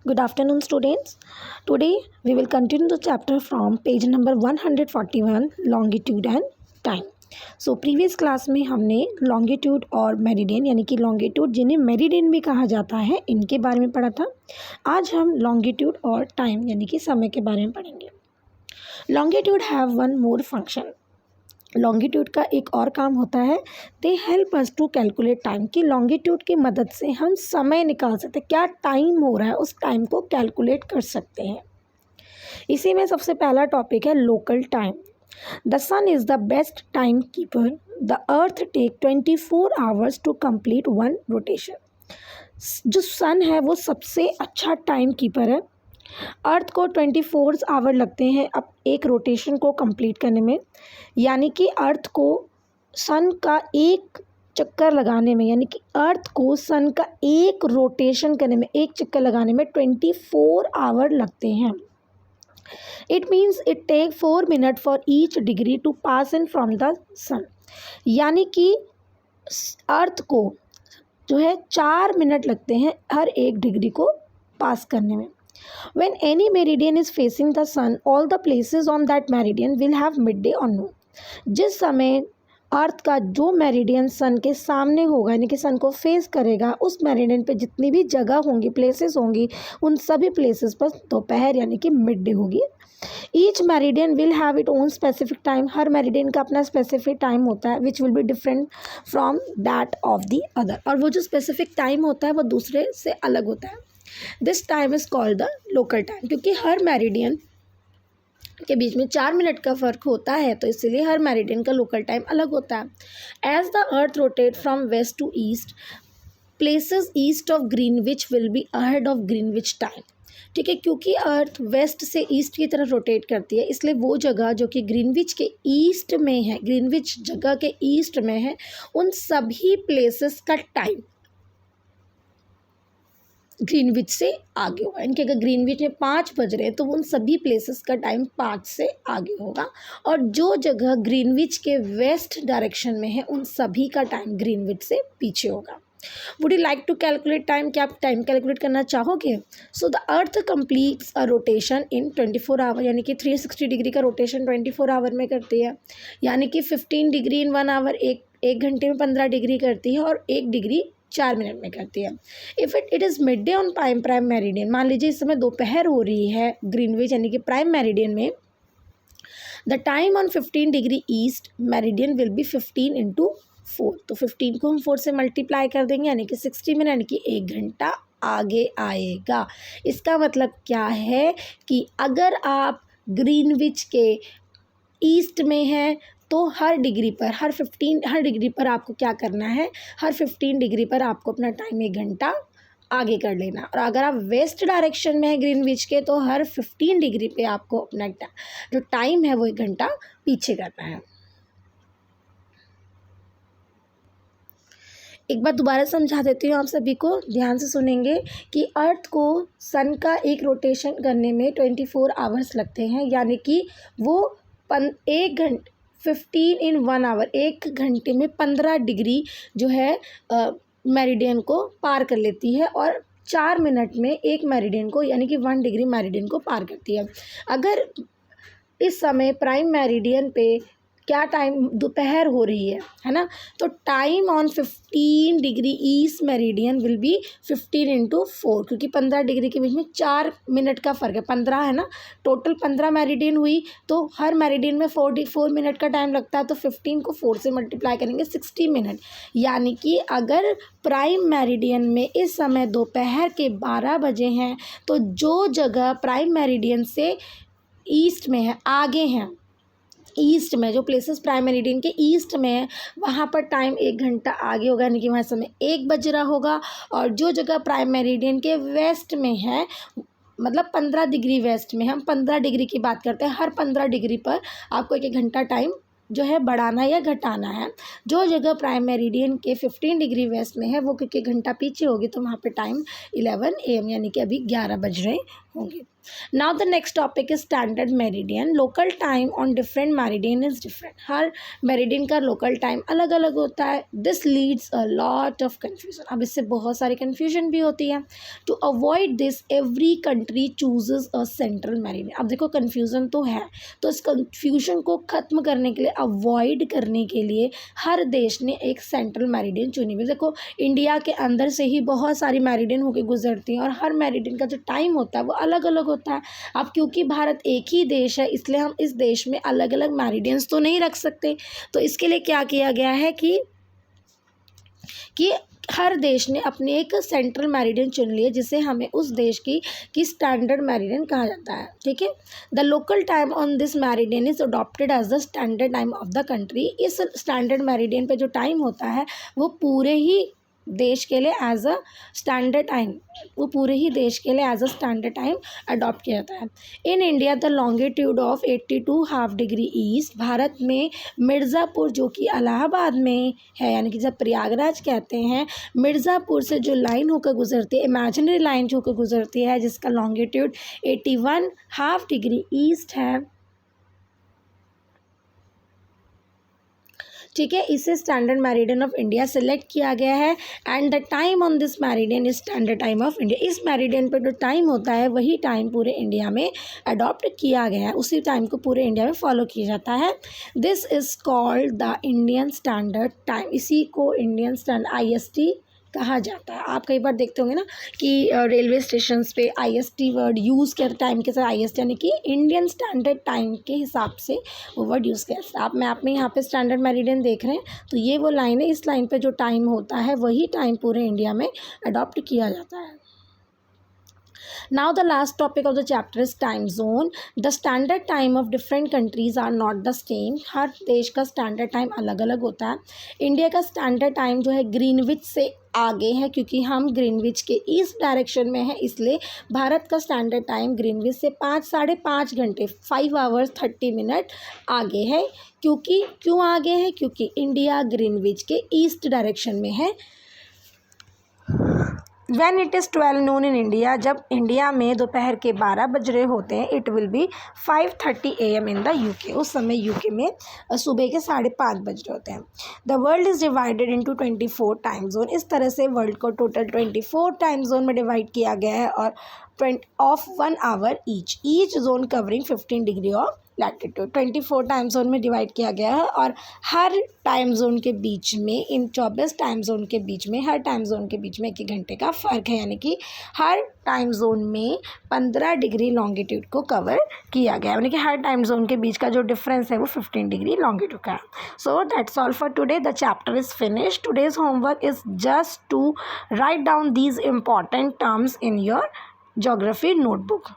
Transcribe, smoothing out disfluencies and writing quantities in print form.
Good afternoon, students. Today we will continue the chapter from page number 141, longitude and time. So previous class में हमने longitude और meridian यानी कि longitude जिन्हें meridian भी कहा जाता है इनके बारे में पढ़ा था. आज हम longitude और time यानी कि समय के बारे में पढ़ेंगे. Longitude have one more function. Longitude का एक और काम होता है, they help us to calculate time, कि लॉन्गिट्यूड की मदद से हम समय निकाल सकते हैं, क्या टाइम हो रहा है उस टाइम को कैलकुलेट कर सकते हैं. इसी में सबसे पहला टॉपिक है local time. The sun is the best timekeeper. The earth take 24 hours to complete one rotation. जो सन है वो सबसे अच्छा टाइम कीपर है. अर्थ को 24 आवर लगते हैं अब एक रोटेशन को कंप्लीट करने में, यानी कि अर्थ को सन का एक चक्कर लगाने में, यानी कि अर्थ को सन का एक रोटेशन करने में, एक चक्कर लगाने में 24 आवर लगते हैं. It means it take 4 minute for each degree to pass in from the sun. यानी कि अर्थ को जो है 4 मिनट लगते हैं हर एक डिग्री को पास करने में. When any meridian is facing the sun, all the places on that meridian will have midday or noon. जिस समय अर्थ का जो मेरिडियन सन के सामने होगा यानी कि सन को फेस करेगा, उस मेरिडियन पे जितनी भी जगह होंगी, प्लेसेस होंगी, उन सभी प्लेसेस पर दोपहर यानी कि मिड डे होगी. Each meridian will have it own specific time. Her meridian का अपना स्पेसिफिक टाइम होता है which will be different from that of the other. और वो जो स्पेसिफिक टाइम होता है वो दूसरे से अलग होता है. This time is called the local time, क्योंकि हर मेरिडियन के बीच में 4 मिनट का फ़र्क होता है, तो इसीलिए हर मेरिडियन का लोकल टाइम अलग होता है. As the earth rotate from west to east, places east of Greenwich will be ahead of Greenwich time. ठीक है, क्योंकि अर्थ वेस्ट से ईस्ट की तरफ रोटेट करती है, इसलिए वो जगह जो कि ग्रीनविच के ईस्ट में है, ग्रीनविच जगह के ईस्ट में है, उन सभी प्लेसेस का टाइम ग्रीनविच से आगे होगा. इनके अगर ग्रीनविच में 5 बज रहे हैं तो उन सभी प्लेसेस का टाइम 5 से आगे होगा. और जो जगह ग्रीनविच के वेस्ट डायरेक्शन में है उन सभी का टाइम ग्रीनविच से पीछे होगा. Would you like to calculate time? क्या आप टाइम कैलकुलेट करना चाहोगे? So the earth completes a rotation in 24 hour, यानी कि 360 डिग्री का रोटेशन 24 आवर में करती है. यानी कि 15 डिग्री इन 1 आवर, एक घंटे में 15 डिग्री करती है, और 1 डिग्री 4 मिनट में करती है. If it is mid day on prime meridian, मान लीजिए इस समय दोपहर हो रही है ग्रीनविच यानी कि प्राइम मेरिडियन में, the time on 15 degree east meridian will be 15 into 4. तो 15 को हम 4 से मल्टीप्लाई कर देंगे, यानी कि 60 मिनट, यानी कि 1 घंटा आगे आएगा. इसका मतलब क्या है कि अगर आप ग्रीनविच के ईस्ट में हैं तो हर डिग्री पर आपको क्या करना है, हर 15 डिग्री पर आपको अपना टाइम 1 घंटा आगे कर लेना. और अगर आप वेस्ट डायरेक्शन में है ग्रीनविच के, तो हर 15 डिग्री पे आपको अपना जो टाइम है वो 1 घंटा पीछे करना है. एक बार दोबारा समझा देती हूँ आप सभी को, ध्यान से सुनेंगे कि अर्थ को सन का एक रोटेशन करने में 24 आवर्स लगते हैं, यानी कि वो 15 इन 1 आवर, 1 घंटे में 15 डिग्री जो है मेरिडियन को पार कर लेती है, और 4 मिनट में एक मेरिडियन को यानी कि 1 डिग्री मेरिडियन को पार करती है. अगर इस समय प्राइम मेरिडियन पे क्या टाइम, दोपहर हो रही है ना, तो time on 15 degree east meridian will be 15 into 4, क्योंकि 15 डिग्री के बीच में 4 मिनट का फ़र्क है. 15 है ना, टोटल 15 मेरिडियन हुई, तो हर मेरिडियन में 4 मिनट का टाइम लगता है, तो 15 को 4 से मल्टीप्लाई करेंगे 60 मिनट. यानी कि अगर प्राइम मेरिडियन में इस समय दोपहर के 12 बजे हैं, तो जो जगह प्राइम मेरिडियन से ईस्ट में है, आगे हैं, ईस्ट में जो प्लेसेस प्राइम मेरिडियन के ईस्ट में है, वहाँ पर टाइम 1 घंटा आगे होगा, यानी कि वहाँ समय 1 बज रहा होगा. और जो जगह प्राइम मेरिडियन के वेस्ट में है, मतलब 15 डिग्री वेस्ट में, हम 15 डिग्री की बात करते हैं, हर 15 डिग्री पर आपको 1 घंटा टाइम जो है बढ़ाना या घटाना है. जो जगह प्राइम मेरिडियन के 15 डिग्री वेस्ट में है वो क्योंकि 1 घंटा पीछे होगी, तो वहाँ पे टाइम 11 AM यानी कि अभी 11 बज रहे होंगे। Now the next topic is standard meridian. Local time on different meridian is different. हर मेरिडियन का लोकल टाइम अलग अलग होता है। This leads a lot of confusion. अब इससे बहुत सारी कन्फ्यूजन भी होती है। To avoid this every country chooses a central meridian. अब देखो कन्फ्यूज़न तो है, तो इस कन्फ्यूजन को ख़त्म करने के लिए, अवॉइड करने के लिए हर देश ने एक सेंट्रल मेरिडियन चुनी हुई। देखो इंडिया के अंदर से ही बहुत सारी मेरिडियन होकर गुजरती हैं और हर मेरिडियन का जो टाइम होता है वो अलग अलग होता है। अब क्योंकि भारत एक ही देश है इसलिए हम इस देश में अलग अलग मेरिडियंस तो नहीं रख सकते, तो इसके लिए क्या किया गया है कि हर देश ने अपने एक सेंट्रल मेरिडियन चुन लिए जिसे हमें उस देश की स्टैंडर्ड मेरिडियन कहा जाता है। ठीक है, the local time on this meridian is adopted as the standard time of the country. इस स्टैंडर्ड मेरिडियन पे जो टाइम होता है वो पूरे ही देश के लिए as a standard time adopt किया जाता है। In India the longitude of 82.5 degree east. भारत में मिर्ज़ापुर जो कि इलाहाबाद में है, यानी कि जब प्रयागराज कहते हैं, मिर्ज़ापुर से जो लाइन होकर गुजरती है, इमेजिनरी लाइन जो होकर गुजरती है, जिसका लॉन्गिट्यूड 81.5 डिग्री ईस्ट है, ठीक है, इसे standard meridian of India select किया गया है। And the time on this meridian is standard time of India. इस मेरिडियन पर जो टाइम होता है वही टाइम पूरे इंडिया में अडॉप्ट किया गया है, उसी टाइम को पूरे इंडिया में फॉलो किया जाता है। This is called the Indian standard time. इसी को इंडियन स्टैंडर्ड IST कहा जाता है। आप कई बार देखते होंगे ना कि रेलवे स्टेशंस पे IST वर्ड यूज़ कर, टाइम के साथ IST यानी कि इंडियन स्टैंडर्ड टाइम के हिसाब से वो वर्ड यूज़ किया। आप मैप में यहाँ पे स्टैंडर्ड मेरिडियन देख रहे हैं, तो ये वो लाइन है, इस लाइन पे जो टाइम होता है वही टाइम पूरे इंडिया में अडॉप्ट किया जाता है। Now the last topic of the chapter is time zone. The standard time of different countries are not the same. हर देश का स्टैंडर्ड टाइम अलग अलग होता है। इंडिया का स्टैंडर्ड टाइम जो है ग्रीनविच से आगे है, क्योंकि हम ग्रीनविच के ईस्ट डायरेक्शन में है, इसलिए भारत का स्टैंडर्ड टाइम ग्रीनविच से 5-5.5 घंटे 5 hours 30 minutes आगे है। क्यों आगे है? क्योंकि इंडिया ग्रीनविच के ईस्ट डायरेक्शन में है। When it is 12 noon in India, जब इंडिया में दोपहर के 12 बज रहे होते हैं, it will be 5:30 AM in the UK। उस समय UK में सुबह के 5:30 बज रहे होते हैं। The world is divided into 24 time zone. इस तरह से वर्ल्ड को टोटल 24 टाइम जोन में डिवाइड किया गया है और of 1 hour each zone covering 15 degree of latitude. 24 time zone में डिवाइड किया गया है और हर टाइम जोन के बीच में, इन 24 टाइम जोन के बीच में, हर टाइम जोन के बीच में 1 घंटे का फ़र्क है, यानी कि हर टाइम जोन में 15 डिग्री लॉन्गिट्यूड को कवर किया गया है, यानी कि हर टाइम जोन के बीच का जो डिफरेंस है वो 15 डिग्री लॉन्गिट्यूड का है। So that's all for today. The chapter is finished. Today's homework is just to write down these important terms in your geography notebook।